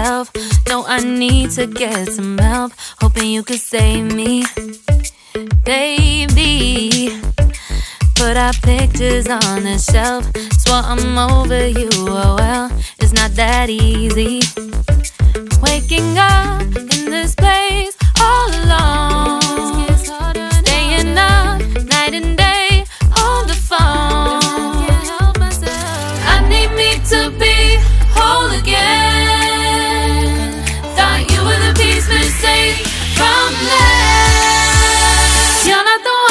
myself. No, I need to get some help. Hoping you could save me, baby. Put our pictures on the shelf. Swore I'm over you, oh well, it's not that easy. Waking up in this place all alone, staying up night and day on the phone. I need me to be whole again. Thought you were the piece missing from left. You're not the one.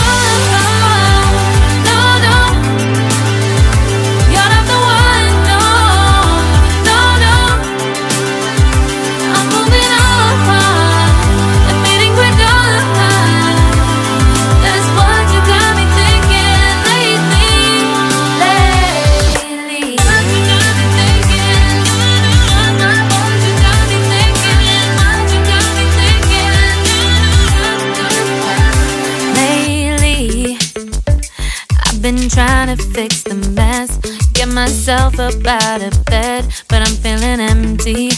Been trying to fix the mess, get myself up out of bed, but I'm feeling empty.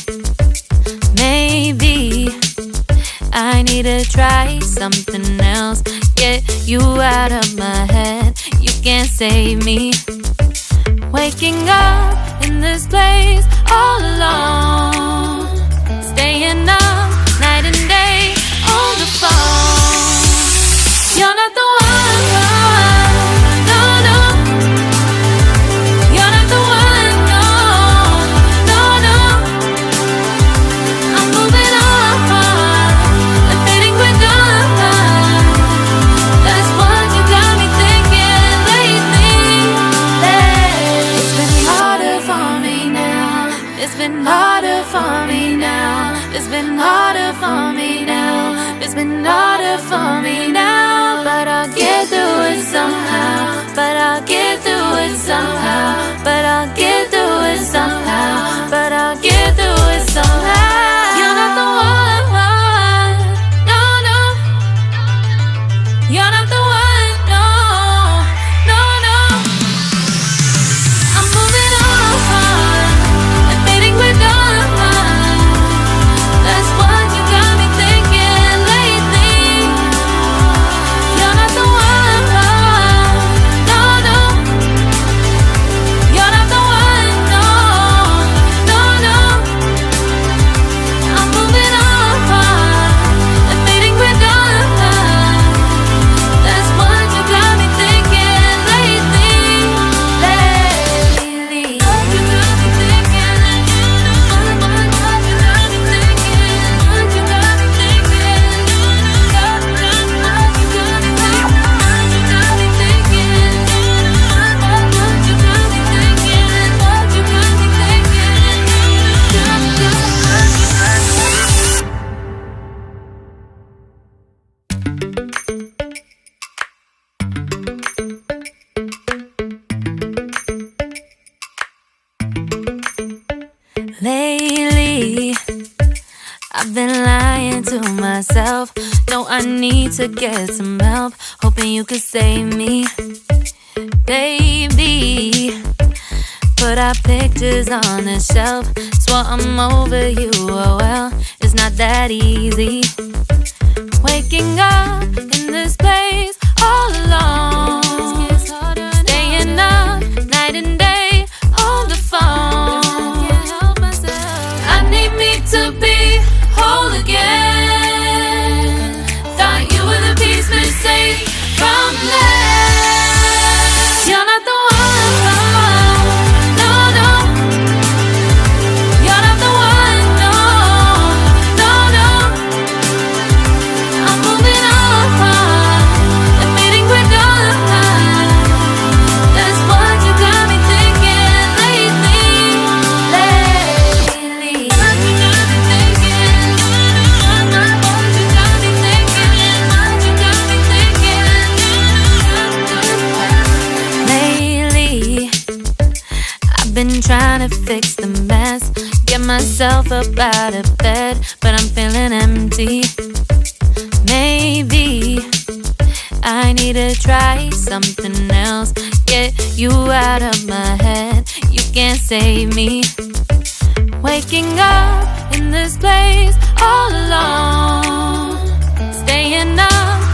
Maybe I need to try something else, get you out of my head. You can't save me. Waking up in this place all alone, staying up night and day on the phone. You're not the one. It's been harder for me now. It's been harder for me now. It's been harder for me now. But I'll get through it somehow. But I'll get through it somehow. But I'll get through it somehow. But I'll get through it somehow. You're not the one. No, no. You're not the one. No, no, no. I'm moving on. That's what you got me thinking lately. You're not the one. No, no. You're not the one. No, no, no. I'm moving on and fading we're done. That's what you got me thinking lately. What you got me thinking. Lately, I've been lying to myself. No, I need to get some help. Hoping you could save me, baby. Put our pictures on the shelf. Swore I'm over you, oh well, it's not that easy. Waking up in this place all alone, staying up night and day on the phone. I need me to be whole again. Thought you were the piece missing from left. You're not the one. No, no. You're not the one. No, no, no. I'm moving on and fading we're done. That's what you got me thinking lately. What you got me thinking. What you got me thinking. What you got me thinking. Lately, I've been trying to fix the mess, get myself up out of bed, but I'm feeling empty. Maybe I need to try something else, get you out of my head. You can't save me. Waking up in in this place all alone, staying up